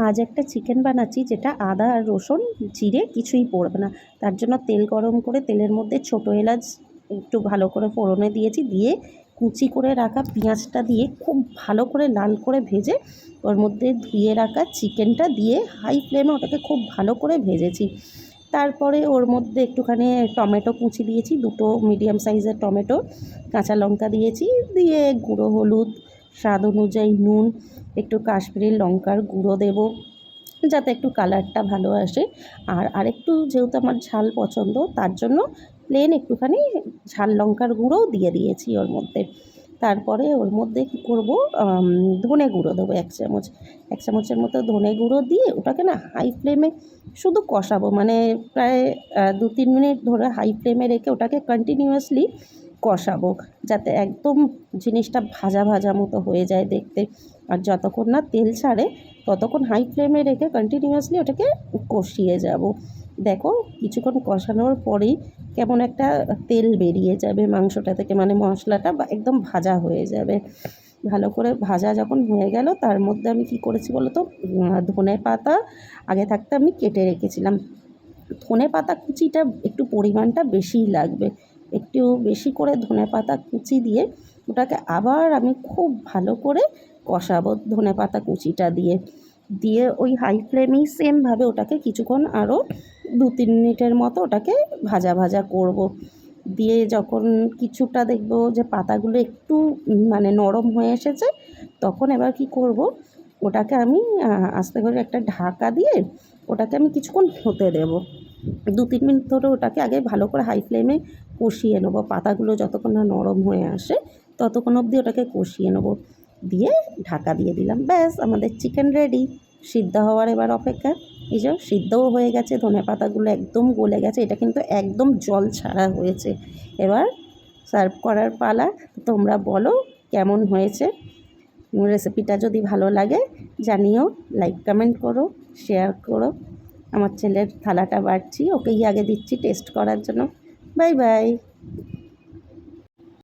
আজ একটা চিকেন বানাচ্ছি যেটা আদা আর রসুন জিরে কিছুই পড়বে না। তার জন্য তেল গরম করে তেলের মধ্যে ছোটো এলাচ একটু ভালো করে ফোড়নে দিয়েছি, দিয়ে কুচি করে রাখা পেঁয়াজটা দিয়ে খুব ভালো করে লাল করে ভেজে ওর মধ্যে ধুয়ে রাখা চিকেনটা দিয়ে হাই ফ্লেমে ওটাকে খুব ভালো করে ভেজেছি। তারপরে ওর মধ্যে একটুখানি টমেটো কুচি দিয়েছি, দুটো মিডিয়াম সাইজের টমেটো, কাঁচা লঙ্কা দিয়েছি, দিয়ে গুঁড়ো হলুদ, স্বাদ অনুযায়ী নুন, একটু কাশ্মীরি লঙ্কার গুঁড়ো দেব যাতে একটু কালারটা ভালো আসে। আর আরেকটু যেহেতু আমার ঝাল পছন্দ, তার জন্য প্লেন একটুখানি ঝাল লঙ্কার গুঁড়োও দিয়ে দিয়েছি ওর মধ্যে। তারপরে ওর মধ্যে কী করবো, ধনে গুঁড়ো দেবো 1 চামচের মতো ধনে গুঁড়ো দিয়ে ওটাকে না হাই ফ্লেমে শুধু কষাবো, মানে প্রায় 2-3 মিনিট ধরে হাই ফ্লেমে রেখে ওটাকে কন্টিনিউয়াসলি কষাবো, যাতে একদম জিনিসটা ভাজা ভাজা মতো হয়ে যায় দেখতে। আর যতক্ষণ না তেল ছাড়ে ততক্ষণ হাই ফ্লেমে রেখে কন্টিনিউয়াসলি ওটাকে কষিয়ে যাব। দেখো কিছুক্ষণ কষানোর পরেই কেমন একটা তেল বেরিয়ে যাবে মাংসটা থেকে, মানে মশলাটা একদম ভাজা হয়ে যাবে। ভালো করে ভাজা যখন হয়ে গেল, তার মধ্যে আমি কী করেছি বলো তো, ধনে পাতা আগে থাকতে আমি কেটে রেখেছিলাম। ধনে পাতা কুচিটা একটু পরিমাণটা বেশিই লাগবে, একটু বেশি করে ধনে পাতা কুচি দিয়ে ওটাকে আবার আমি খুব ভালো করে কষাবো ধনে পাতা কুচিটা দিয়ে। দিয়ে ওই হাই ফ্লেমেই সেমভাবে ওটাকে কিছুক্ষণ আরও 2-3 মিনিটের মতো ওটাকে ভাজা ভাজা করব। দিয়ে যখন কিছুটা দেখব যে পাতাগুলো একটু মানে নরম হয়ে এসেছে, তখন এবার কি করব, ওটাকে আমি আস্তে করে একটা ঢাকা দিয়ে ওটাকে আমি কিছুক্ষণ হতে দেব। 2-3 মিনিট ধরে ওটাকে আগে ভালো করে হাই ফ্লেমে কষিয়ে নেবো, পাতাগুলো যতক্ষণ না নরম হয়ে আসে ততক্ষণ অবধি ওটাকে কষিয়ে নেবো। দিয়ে ঢাকা দিয়ে দিলাম, ব্যাস আমাদের চিকেন রেডি। সিদ্ধ হওয়ার এবার অপেক্ষা। এই যে সিদ্ধও হয়ে গেছে, ধনে পাতাগুলো একদম গলে গেছে, এটা কিন্তু একদম জল ছাড়া হয়েছে। এবার সার্ভ করার পালা। তোমরা বলো কেমন হয়েছে। রেসিপিটা যদি ভালো লাগে জানিও, লাইক কমেন্ট করো, শেয়ার করো। আমার ছেলের থালাটা বাড়ছি, ওকেই আগে দিচ্ছি টেস্ট করার জন্য। Bye bye.